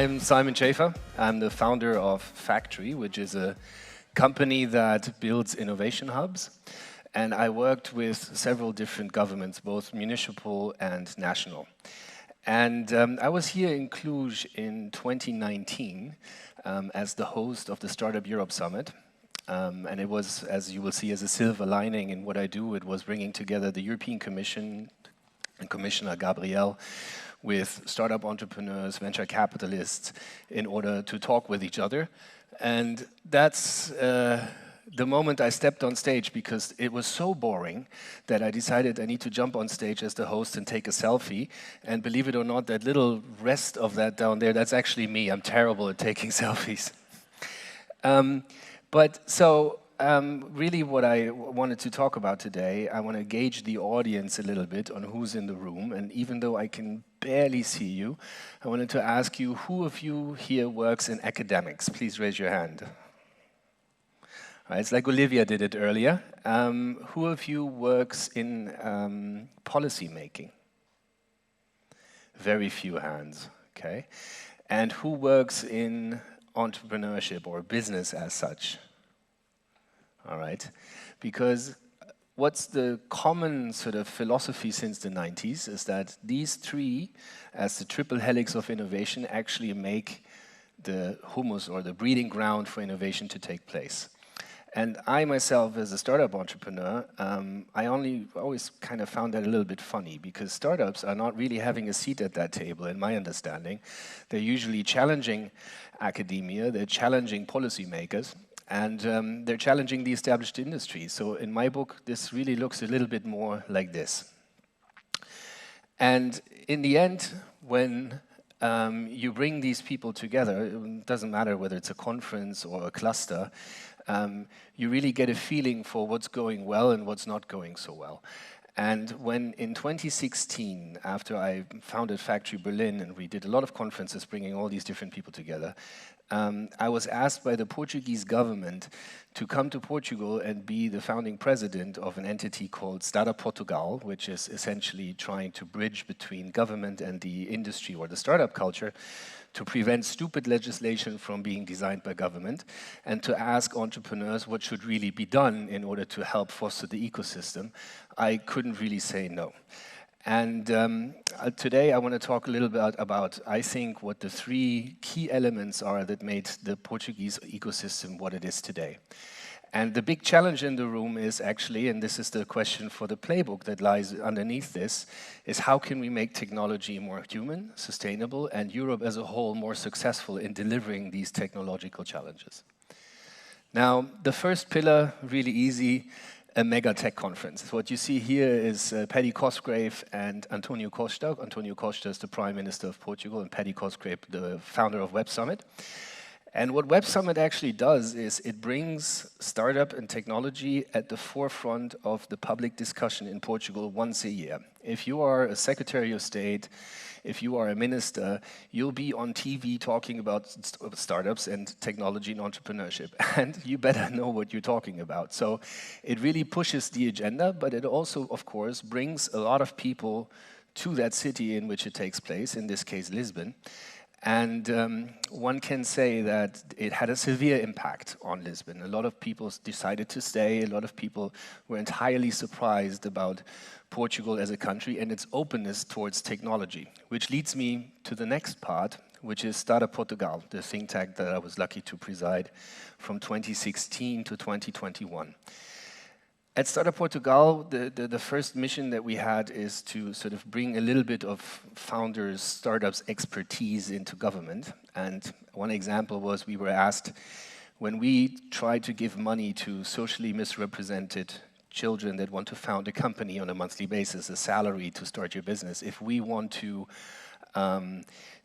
I'm Simon Schaefer. I'm the founder of TREI, which is a company that builds innovation hubs. And I worked with several different governments, both municipal and national. And I was here in Cluj in 2019 as the host of the Startup Europe Summit. And it was, as you will see, as a silver lining in what I do, it was bringing together the European Commission and Commissioner Gabriel with startup entrepreneurs, venture capitalists, in order to talk with each other. And that's the moment I stepped on stage, because it was so boring that I decided I need to jump on stage as the host and take a selfie. And believe it or not, that little rest of that down there, that's actually me. I'm terrible at taking selfies. Really what I wanted to talk about today, I want to gauge the audience a little bit on who's in the room. And even though I can barely see you, I wanted to ask you, who of you here works in academics? Please raise your hand. All right, it's like Olivia did it earlier. Who of you works in policy making? Very few hands, okay. And who works in entrepreneurship or business as such? All right, because what's the common sort of philosophy since the 90s is that these three, as the triple helix of innovation, actually make the humus or the breeding ground for innovation to take place. And I myself, as a startup entrepreneur, I always kind of found that a little bit funny, because startups are not really having a seat at that table, in my understanding. They're usually challenging academia, they're challenging policymakers, and they're challenging the established industry. So in my book, this really looks a little bit more like this. And in the end, when you bring these people together, it doesn't matter whether it's a conference or a cluster, you really get a feeling for what's going well and what's not going so well. And when in 2016, after I founded TREI Berlin, and we did a lot of conferences bringing all these different people together, I was asked by the Portuguese government to come to Portugal and be the founding president of an entity called Startup Portugal, which is essentially trying to bridge between government and the industry or the startup culture to prevent stupid legislation from being designed by government, and to ask entrepreneurs what should really be done in order to help foster the ecosystem. I couldn't really say no. And today I want to talk a little bit about, I think, what the three key elements are that made the Portuguese ecosystem what it is today. And the big challenge in the room is actually, and this is the question for the playbook that lies underneath this, is how can we make technology more human, sustainable, and Europe as a whole more successful in delivering these technological challenges. Now, the first pillar, really easy, a mega tech conference. What you see here is Paddy Cosgrave and Antonio Costa. Antonio Costa is the Prime Minister of Portugal, and Paddy Cosgrave, the founder of Web Summit. And what Web Summit actually does is it brings startup and technology at the forefront of the public discussion in Portugal once a year. If you are a Secretary of State, if you are a minister, you'll be on TV talking about startups and technology and entrepreneurship, and you better know what you're talking about. So it really pushes the agenda, but it also, of course, brings a lot of people to that city in which it takes place, in this case, Lisbon. And one can say that it had a severe impact on Lisbon. A lot of people decided to stay. A lot of people were entirely surprised about Portugal as a country and its openness towards technology, which leads me to the next part, which is Startup Portugal, the think tank that I was lucky to preside from 2016 to 2021. At Startup Portugal, the first mission that we had is to sort of bring a little bit of founders, startups expertise into government. And one example was we were asked, when we tried to give money to socially misrepresented children that want to found a company on a monthly basis, a salary to start your business, if we want to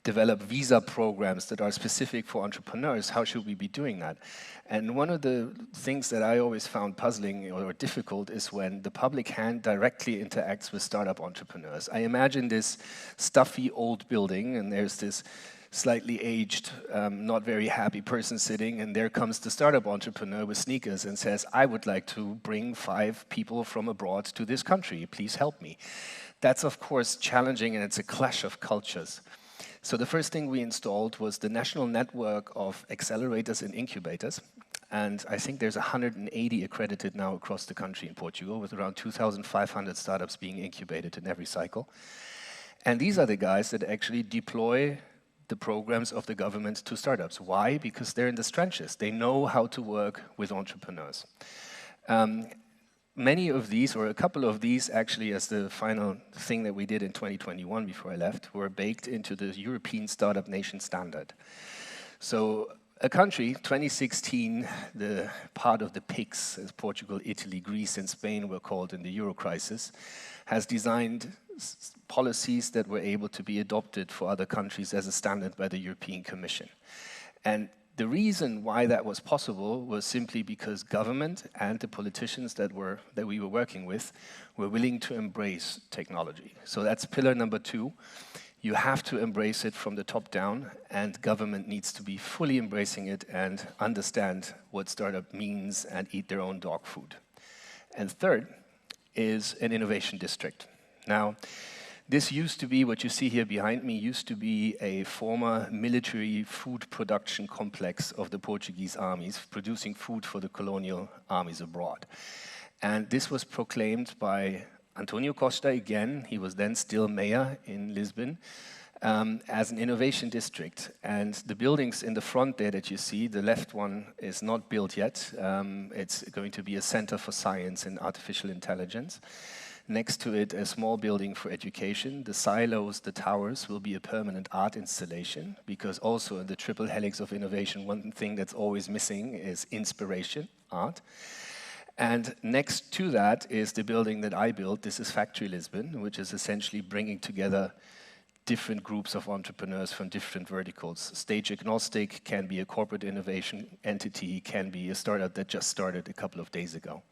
develop visa programs that are specific for entrepreneurs, how should we be doing that? And one of the things that I always found puzzling or difficult is when the public hand directly interacts with startup entrepreneurs. I imagine this stuffy old building, and there's this slightly aged, not very happy person sitting, and there comes the startup entrepreneur with sneakers and says, I would like to bring 5 people from abroad to this country, please help me. That's of course challenging, and it's a clash of cultures. So the first thing we installed was the national network of accelerators and incubators. And I think there's 180 accredited now across the country in Portugal, with around 2,500 startups being incubated in every cycle. And these are the guys that actually deploy the programs of the government to startups. Why? Because they're in the trenches. They know how to work with entrepreneurs. Many of these, or a couple of these actually, as the final thing that we did in 2021 before I left, were baked into the European Startup Nation Standard. So a country, 2016, the part of the PIGS, as Portugal, Italy, Greece, and Spain were called in the Euro crisis, has designed policies that were able to be adopted for other countries as a standard by the European Commission. And the reason why that was possible was simply because government and the politicians that we were working with were willing to embrace technology. So that's pillar number 2. You have to embrace it from the top down, and government needs to be fully embracing it and understand what startup means and eat their own dog food. And third is an innovation district. Now, this used to be, what you see here behind me, used to be a former military food production complex of the Portuguese armies, producing food for the colonial armies abroad. And this was proclaimed by Antonio Costa again, he was then still mayor in Lisbon, as an innovation district. And the buildings in the front there that you see, the left one is not built yet. It's going to be a center for science and artificial intelligence. Next to it, a small building for education. The silos, the towers, will be a permanent art installation, because also in the triple helix of innovation, one thing that's always missing is inspiration, art. And next to that is the building that I built. This is Factory Lisbon, which is essentially bringing together different groups of entrepreneurs from different verticals. Stage agnostic, can be a corporate innovation entity, can be a startup that just started a couple of days ago.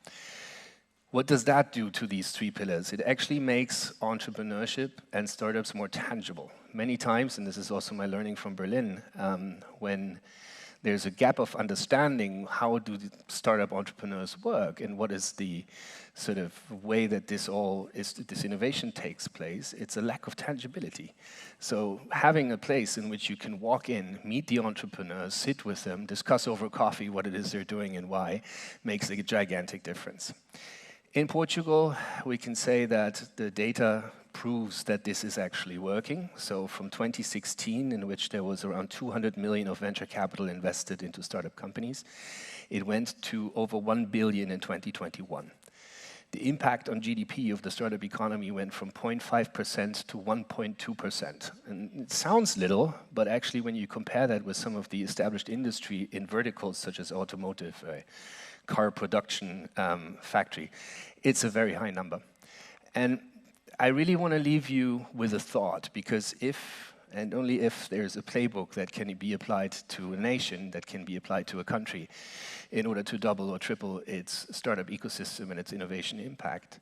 What does that do to these 3 pillars? It actually makes entrepreneurship and startups more tangible. Many times, and this is also my learning from Berlin, when there's a gap of understanding how do the startup entrepreneurs work and what is the sort of way that this innovation takes place, it's a lack of tangibility. So having a place in which you can walk in, meet the entrepreneurs, sit with them, discuss over coffee what it is they're doing and why, makes a gigantic difference. In Portugal, we can say that the data proves that this is actually working. So from 2016, in which there was around 200 million of venture capital invested into startup companies, it went to over 1 billion in 2021. The impact on GDP of the startup economy went from 0.5% to 1.2%. And it sounds little, but actually when you compare that with some of the established industry in verticals such as automotive, car production factory, it's a very high number. And I really want to leave you with a thought, because if, and only if, there's a playbook that can be applied to a nation, that can be applied to a country in order to double or triple its startup ecosystem and its innovation impact.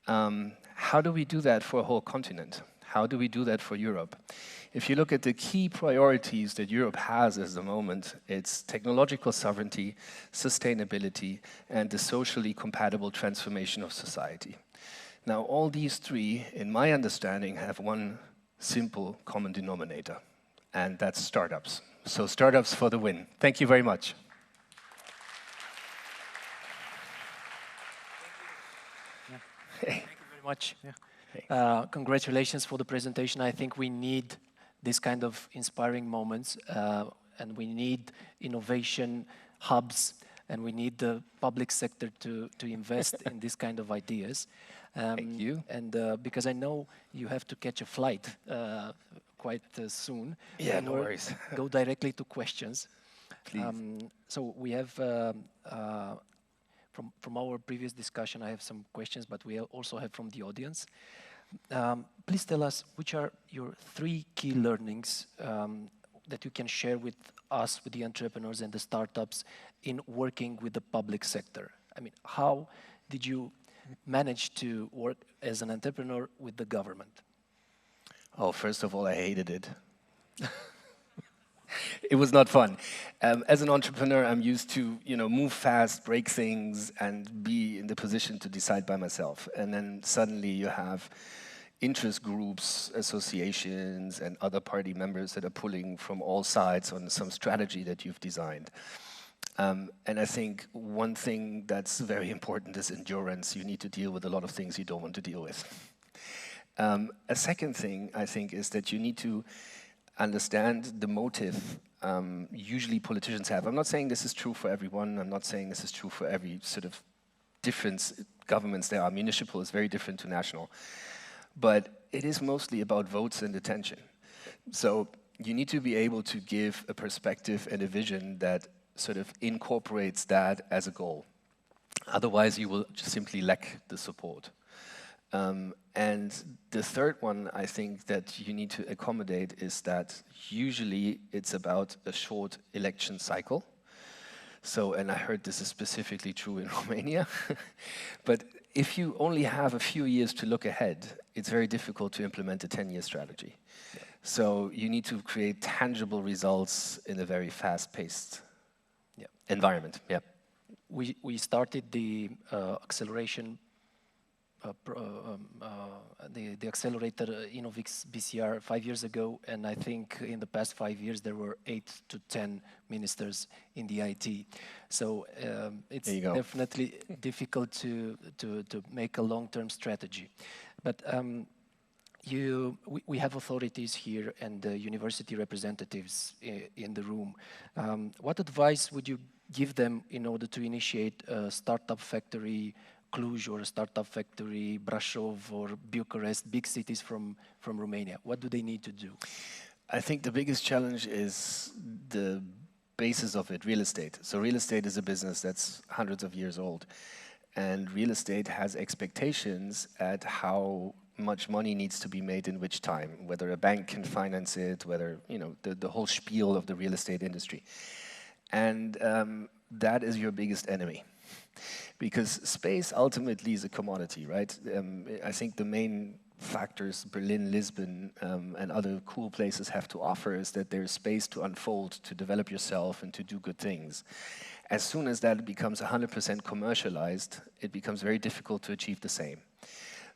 How do we do that for a whole continent? How do we do that for Europe? If you look at the key priorities that Europe has at the moment, it's technological sovereignty, sustainability, and the socially compatible transformation of society. Now, all these 3, in my understanding, have one simple common denominator, and that's startups. So startups for the win. Thank you very much. Yeah. Thank you very much. Yeah. Congratulations for the presentation. I think we need this kind of inspiring moments, and we need innovation hubs, and we need the public sector to invest in this kind of ideas. Thank you. And because I know you have to catch a flight quite soon. Yeah, no worries. Go directly to questions. Please. So we have, from our previous discussion, I have some questions, but we also have from the audience. Please tell us, which are your 3 key learnings that you can share with us, with the entrepreneurs and the startups, in working with the public sector? I mean, how did you manage to work as an entrepreneur with the government? Oh, first of all, I hated it. It was not fun. As an entrepreneur, I'm used to, move fast, break things, and be in the position to decide by myself. And then suddenly you have interest groups, associations, and other party members that are pulling from all sides on some strategy that you've designed. And I think one thing that's very important is endurance. You need to deal with a lot of things you don't want to deal with. A second thing, I think, is that you need to understand the motive usually politicians have. I'm not saying this is true for everyone. I'm not saying this is true for every sort of different governments there are. Municipal is very different to national. But it is mostly about votes and attention. So you need to be able to give a perspective and a vision that sort of incorporates that as a goal. Otherwise, you will just simply lack the support. And the third one, I think, that you need to accommodate is that usually it's about a short election cycle. So, and I heard this is specifically true in Romania, but if you only have a few years to look ahead, it's very difficult to implement a 10-year strategy. Yeah. So you need to create tangible results in a very fast-paced environment. Yeah. We started the acceleration, the accelerator INOVIX BCR 5 years ago, and I think in the past 5 years there were 8 to 10 ministers in the IT. So it's definitely difficult to make a long-term strategy. But we have authorities here and university representatives in the room. What advice would you give them in order to initiate a startup factory Cluj or a startup factory Brașov or Bucharest, big cities from Romania? What do they need to do? I think the biggest challenge is the basis of it, real estate. So real estate is a business that's hundreds of years old. And real estate has expectations at how much money needs to be made in which time, whether a bank can finance it, whether, you know, the whole spiel of the real estate industry. And that is your biggest enemy. Because space ultimately is a commodity, right? I think the main factors Berlin, Lisbon, and other cool places have to offer is that there's space to unfold, to develop yourself, and to do good things. As soon as that becomes 100% commercialized, it becomes very difficult to achieve the same.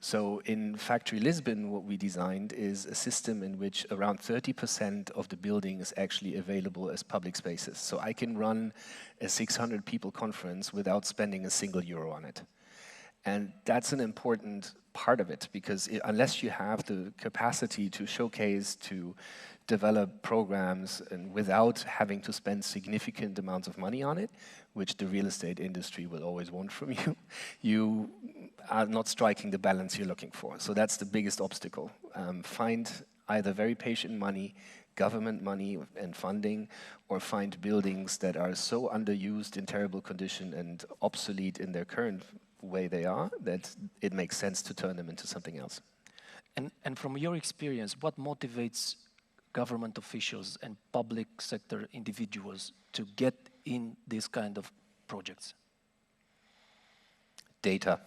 So in Factory Lisbon, what we designed is a system in which around 30% of the building is actually available as public spaces. So I can run a 600 people conference without spending a single euro on it. And that's an important part of it, because unless you have the capacity to showcase, to develop programs, and without having to spend significant amounts of money on it, which the real estate industry will always want from you, you are not striking the balance you're looking for. So that's the biggest obstacle. Find either very patient money, government money and funding, or find buildings that are so underused, in terrible condition, and obsolete in their current way they are, that it makes sense to turn them into something else. And from your experience, what motivates government officials and public sector individuals to get in this kind of projects? Data.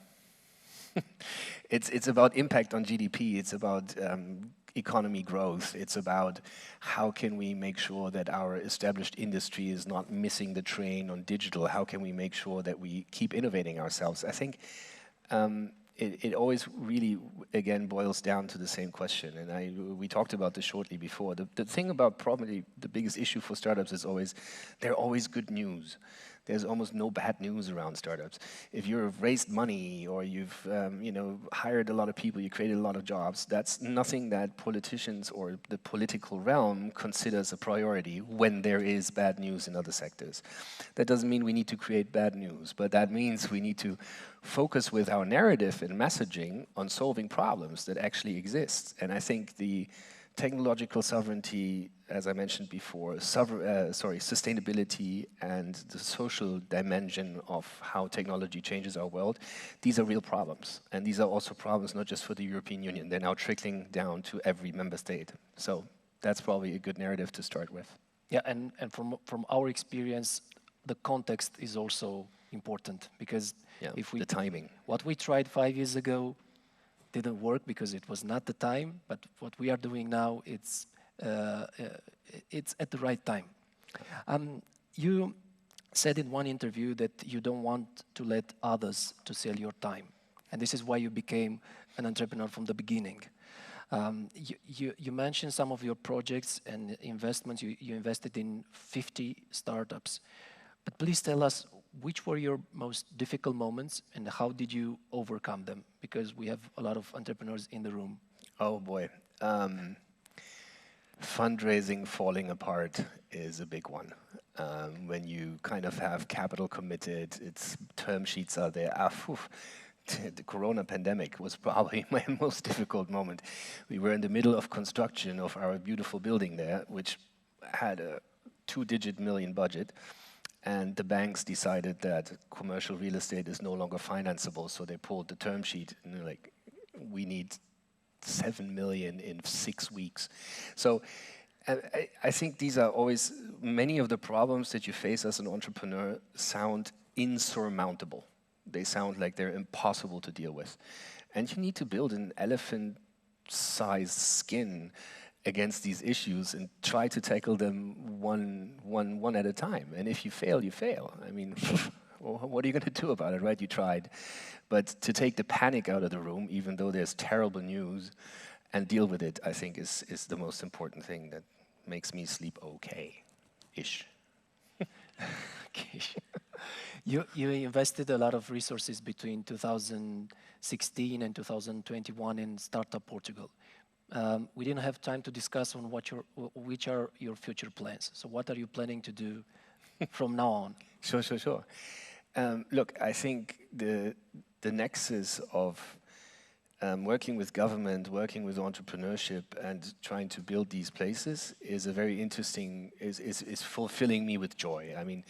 It's about impact on GDP, it's about economy growth, it's about how can we make sure that our established industry is not missing the train on digital, how can we make sure that we keep innovating ourselves. I think it always really, again, boils down to the same question, and we talked about this shortly before. The thing about probably the biggest issue for startups is always, they're always good news. There's almost no bad news around startups. If you've raised money or you've hired a lot of people, you created a lot of jobs, that's nothing that politicians or the political realm considers a priority when there is bad news in other sectors. That doesn't mean we need to create bad news, but that means we need to focus with our narrative and messaging on solving problems that actually exist. And I think the technological sovereignty, as I mentioned before, sustainability and the social dimension of how technology changes our world, these are real problems. And these are also problems not just for the European Union, they're now trickling down to every member state. So that's probably a good narrative to start with. Yeah, and from our experience, the context is also important, because if the timing. What we tried 5 years ago didn't work because it was not the time, but what we are doing now, it's at the right time. You said in one interview that you don't want to let others to sell your time. And this is why you became an entrepreneur from the beginning. You mentioned some of your projects and investments. You invested in 50 startups. But please tell us, which were your most difficult moments and how did you overcome them? Because we have a lot of entrepreneurs in the room. Oh boy. Fundraising falling apart is a big one. When you kind of have capital committed, its term sheets are there. The Corona pandemic was probably my most difficult moment. We were in the middle of construction of our beautiful building there, which had a 2-digit million budget. And the banks decided that commercial real estate is no longer financeable, so they pulled the term sheet and they're like, we need 7 million in 6 weeks. So I think these are always, many of the problems that you face as an entrepreneur sound insurmountable. They sound like they're impossible to deal with. And you need to build an elephant-sized skin against these issues and try to tackle them one at a time. And if you fail, you fail. I mean, what are you going to do about it, right? You tried. But to take the panic out of the room, even though there's terrible news, and deal with it, I think is the most important thing that makes me sleep okay-ish. Okay. You invested a lot of resources between 2016 and 2021 in Startup Portugal. We didn't have time to discuss on which are your future plans. So what are you planning to do from now on? Sure. Look, I think the nexus of working with government, working with entrepreneurship, and trying to build these places is a very interesting, is fulfilling me with joy. I mean,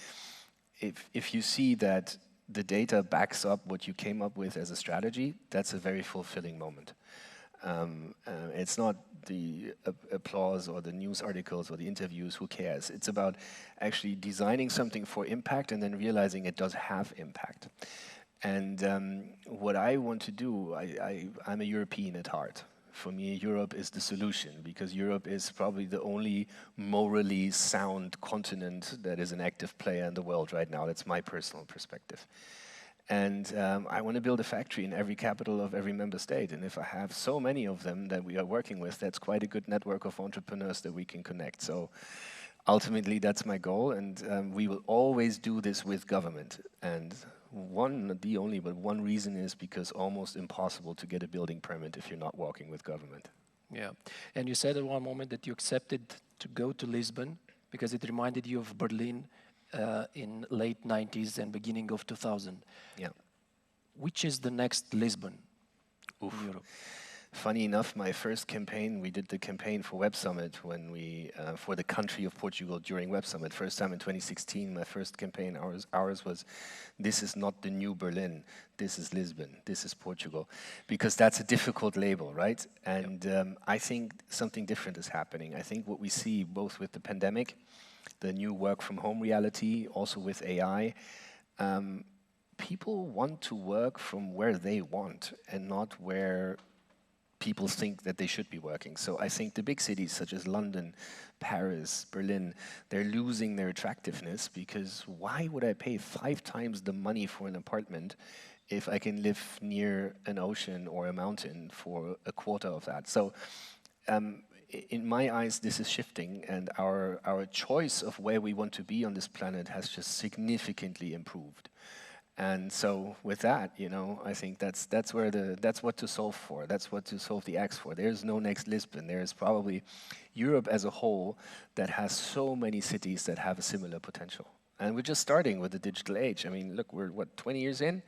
if you see that the data backs up what you came up with as a strategy, that's a very fulfilling moment. It's not the applause or the news articles or the interviews, who cares? It's about actually designing something for impact and then realizing it does have impact. And what I want to do, I'm a European at heart. For me, Europe is the solution, because Europe is probably the only morally sound continent that is an active player in the world right now. That's my personal perspective. And I want to build a factory in every capital of every member state. And if I have so many of them that we are working with, that's quite a good network of entrepreneurs that we can connect. So ultimately, that's my goal. And we will always do this with government. And not the only, but one reason is because almost impossible to get a building permit if you're not working with government. Yeah. And you said at one moment that you accepted to go to Lisbon because it reminded you of Berlin in late 90s and beginning of 2000. Yeah. Which is the next Lisbon in Europe? Funny enough, my first campaign, we did the campaign for Web Summit when we, for the country of Portugal during Web Summit. First time in 2016, my first campaign, ours was, this is not the new Berlin, this is Lisbon, this is Portugal. Because that's a difficult label, right? And I think something different is happening. I think what we see both with the pandemic, the new work from home reality, also with AI, people want to work from where they want and not where people think that they should be working. So I think the big cities such as London, Paris, Berlin, they're losing their attractiveness, because why would I pay 5 times the money for an apartment if I can live near an ocean or a mountain for a quarter of that? So in my eyes, this is shifting, and our choice of where we want to be on this planet has just significantly improved. And so with that, you know, I think that's what to solve for. That's what to solve the X for. There's no next Lisbon. There is probably Europe as a whole that has so many cities that have a similar potential. And we're just starting with the digital age. I mean, look, we're, what, 20 years in?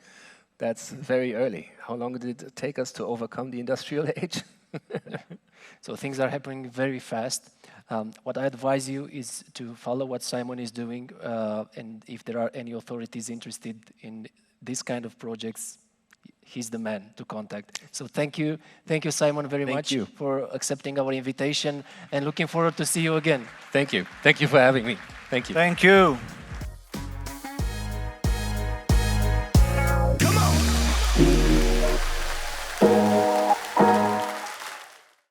That's very early. How long did it take us to overcome the industrial age? So things are happening very fast. What I advise you is to follow what Simon is doing, and if there are any authorities interested in this kind of projects, he's the man to contact. So thank you, Simon, very much for accepting our invitation, and looking forward to see you again. Thank you for having me. Thank you. Thank you.